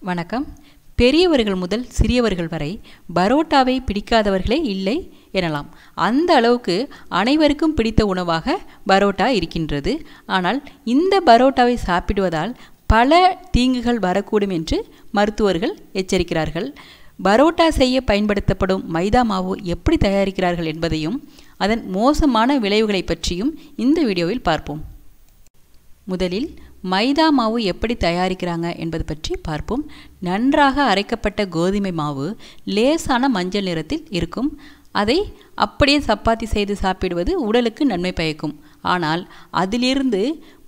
வணக்கம். பெரியவர்கள் முதல் சிறியவர்கள் வரை பரோட்டாவை பிடிக்காதவர்களே இல்லை எனலாம். அந்த அளவுக்கு அனைவருக்கும் பிடித்த உணவாக பரோட்டா இருக்கின்றது. ஆனால் இந்த பரோட்டாவை சாப்பிடுவதால் பல தீங்குகள் வரக்கூடும் என்று மருத்துவர்கள் எச்சரிக்கிறார்கள். பரோட்டா செய்ய பயன்படுத்தப்படும் மைதா மாவு எப்படி தயாரிக்கிறார்கள் என்பதையும் அதன் மோசமான விளைவுகளை பற்றியும் இந்த வீடியோவில் பார்ப்போம். முதலில் மைதா மாவு எப்படி தயாரிக்கிறாங்க என்பது பற்றி பார்ப்போம். நன்றாக அரைக்கப்பட்ட கோதுமை மாவு லேசான மஞ்சள் நிறத்தில் இருக்கும். அதை அப்படியே சப்பாத்தி செய்து சாப்பிடுவது உடலுக்கு நன்மை பயக்கும். ஆனால் அதிலிருந்து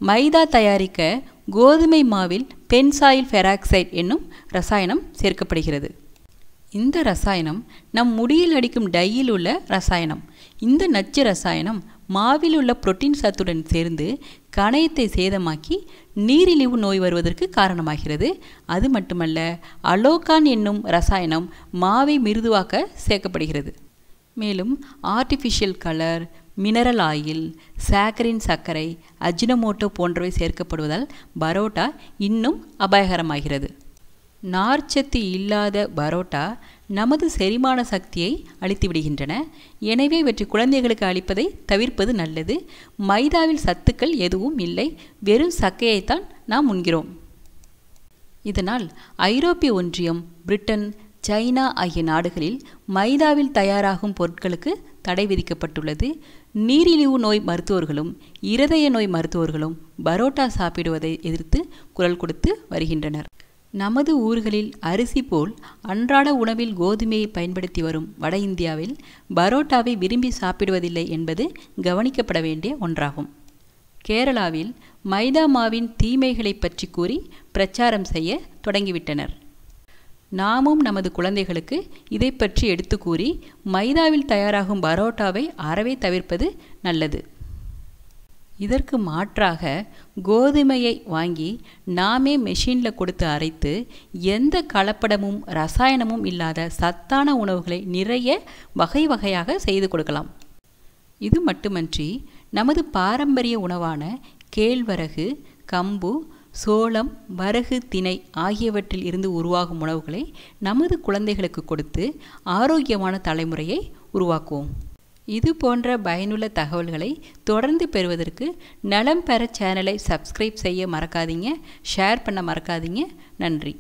மைதா தயாரிக்க கோதுமை மாவில் பென்சாயில் பெராக்சைடு என்னும் ரசாயனம் சேர்க்கப்படுகிறது. இந்த ரசாயனம் நம் முடியில் அடிக்கும் டையில் உள்ள ரசாயனம். இந்த நச்சு ரசாயனம் மாவில் உள்ள புரோட்டீன் சத்துடன் சேர்ந்து கணையத்தை சேதமாக்கி நீரிழிவு நோய் வருவதற்கு காரணமாகிறது. அது மட்டுமல்ல, அலோகான் என்னும் ரசாயனம் மாவை மிருதுவாக்க சேர்க்கப்படுகிறது. மேலும் artificial colour, mineral oil, saccharin சர்க்கரை, அஜினமோட்டோ போன்றவை சேர்க்கப்படுவதால் பரோட்டா இன்னும் அபாயகரமாகிறது. நார்ச்சத்து இல்லாத பரோட்டா நமது செரிமான சக்தியை அளித்து விடுகின்றன. எனவே இவற்றை குழந்தைகளுக்கு அளிப்பதை தவிர்ப்பது நல்லது. மைதாவில் சத்துக்கள் எதுவும் இல்லை, வெறும் சக்கையைத்தான் நாம் உண்கிறோம். இதனால் ஐரோப்பிய ஒன்றியம், பிரிட்டன், சைனா ஆகிய நாடுகளில் மைதாவில் தயாராகும் பொருட்களுக்கு தடை விதிக்கப்பட்டுள்ளது. நீரிழிவு நோய் மருத்துவர்களும் இருதய நோய் மருத்துவர்களும் பரோட்டா சாப்பிடுவதை எதிர்த்து குரல் கொடுத்து வருகின்றனர். நமது ஊர்களில் அரிசி போல் அன்றாட உணவில் கோதுமையை பயன்படுத்தி வரும் வட இந்தியாவில் பரோட்டாவை விரும்பி சாப்பிடுவதில்லை என்பது கவனிக்கப்பட வேண்டிய ஒன்றாகும். கேரளாவில் மைதா மாவின் தீமைகளை பற்றி கூறி பிரச்சாரம் செய்ய தொடங்கிவிட்டனர். நாமும் நமது குழந்தைகளுக்கு இதை பற்றி எடுத்து கூறி மைதாவில் தயாராகும் பரோட்டாவை அறவே தவிர்ப்பது நல்லது. இதற்கு மாற்றாக கோதுமையை வாங்கி நாமே மெஷினில் கொடுத்து அரைத்து எந்த கலப்படமும் ரசாயனமும் இல்லாத சத்தான உணவுகளை நிறைய வகை வகையாக செய்து கொடுக்கலாம். இது மட்டுமன்றி நமது பாரம்பரிய உணவான கேழ்வரகு, கம்பு, சோளம், வரகு, திணை ஆகியவற்றில் இருந்து உருவாகும் உணவுகளை நமது குழந்தைகளுக்கு கொடுத்து ஆரோக்கியமான தலைமுறையை உருவாக்குவோம். இது போன்ற பயனுள்ள தகவல்களை தொடர்ந்து பெறுவதற்கு நலம் பெற சேனலை சப்ஸ்கிரைப் செய்ய மறக்காதீங்க, ஷேர் பண்ண மறக்காதீங்க. நன்றி.